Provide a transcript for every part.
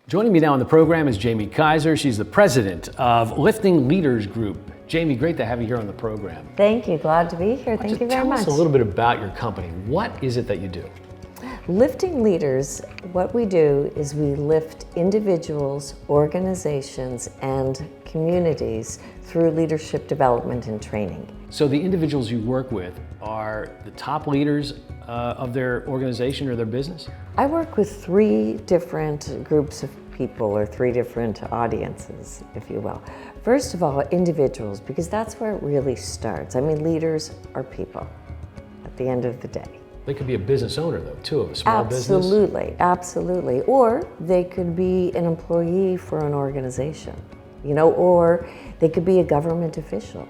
Joining me now on the program is Jamie Kaiser. She's the president of Lifting Leaders Group. Jamie, great to have you here on the program. Thank you. Glad to be here. Thank you very much. Tell us a little bit about your company. What is it that you do? Lifting Leaders, what we do is we lift individuals, organizations, and communities through leadership development and training. So the individuals you work with are the top leaders of their organization or their business? I work with three different groups of people, or three different audiences, if you will. First of all, individuals, because that's where it really starts. I mean, leaders are people at the end of the day. They could be a business owner, though, too, of a small business. Absolutely, absolutely. Or they could be an employee for an organization, or they could be a government official.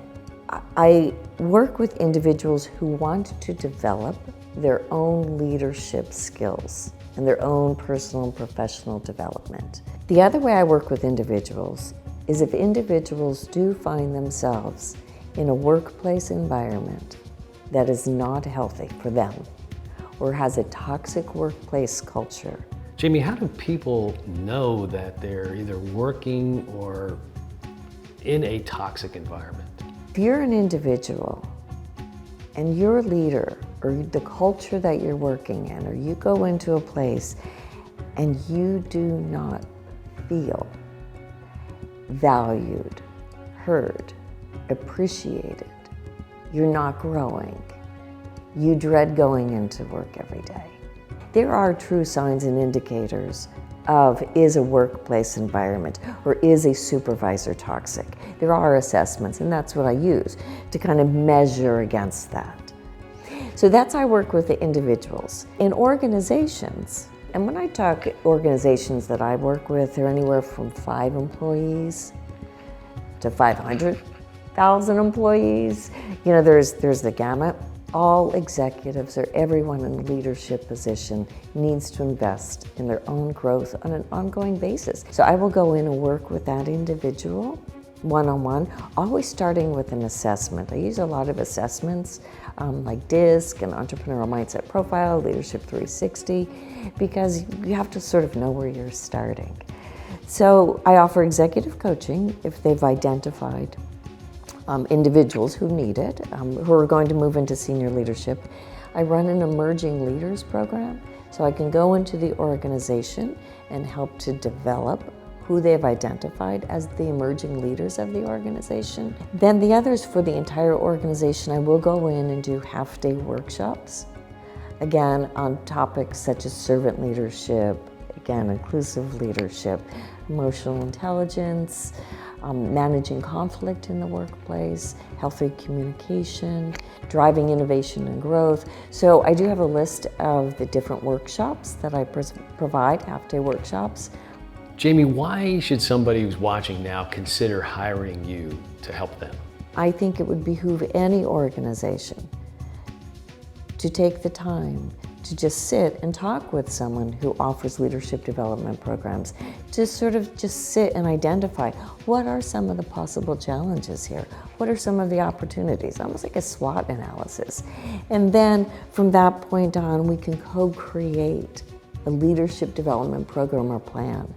I work with individuals who want to develop their own leadership skills and their own personal and professional development. The other way I work with individuals is if individuals do find themselves in a workplace environment that is not healthy for them or has a toxic workplace culture. Jamie, how do people know that they're either working or in a toxic environment? If you're an individual and you're a leader, or the culture that you're working in, or you go into a place and you do not feel valued, heard, appreciated, you're not growing, you dread going into work every day. There are true signs and indicators of, is a workplace environment or is a supervisor toxic? There are assessments, and that's what I use to kind of measure against that. So that's how I work with the individuals. In organizations, and when I talk organizations that I work with, they're anywhere from 5 employees to 500,000 employees. There's the gamut. All executives or everyone in a leadership position needs to invest in their own growth on an ongoing basis. So I will go in and work with that individual one-on-one, always starting with an assessment. I use a lot of assessments like DISC and Entrepreneurial Mindset Profile, Leadership 360, because you have to sort of know where you're starting. So I offer executive coaching if they've identified individuals who need it, who are going to move into senior leadership. I run an emerging leaders program, so I can go into the organization and help to develop who they've identified as the emerging leaders of the organization. Then the others for the entire organization, I will go in and do half-day workshops, again, on topics such as servant leadership, again, inclusive leadership, emotional intelligence, managing conflict in the workplace, healthy communication, driving innovation and growth. So I do have a list of the different workshops that I provide, half-day workshops. Jamie, why should somebody who's watching now consider hiring you to help them? I think it would behoove any organization to take the time to just sit and talk with someone who offers leadership development programs, to sort of just sit and identify what are some of the possible challenges here, what are some of the opportunities, almost like a SWOT analysis. And then from that point on, we can co-create a leadership development program or plan.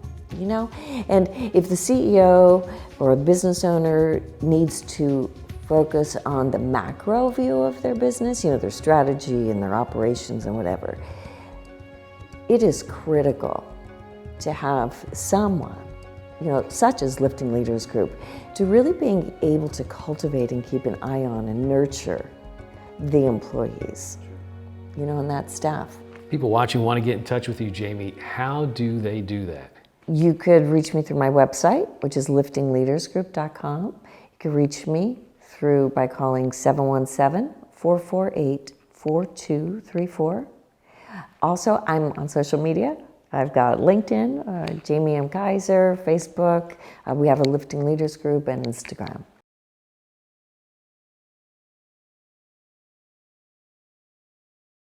And if the CEO or a business owner needs to focus on the macro view of their business, their strategy and their operations and whatever, it is critical to have someone, such as Lifting Leaders Group, to really being able to cultivate and keep an eye on and nurture the employees, and that staff. People watching want to get in touch with you, Jamie. How do they do that? You could reach me through my website, which is liftingleadersgroup.com. You could reach me by calling 717-448-4234. Also, I'm on social media. I've got LinkedIn, Jamie M. Kaiser, Facebook. We have a Lifting Leaders Group, and Instagram.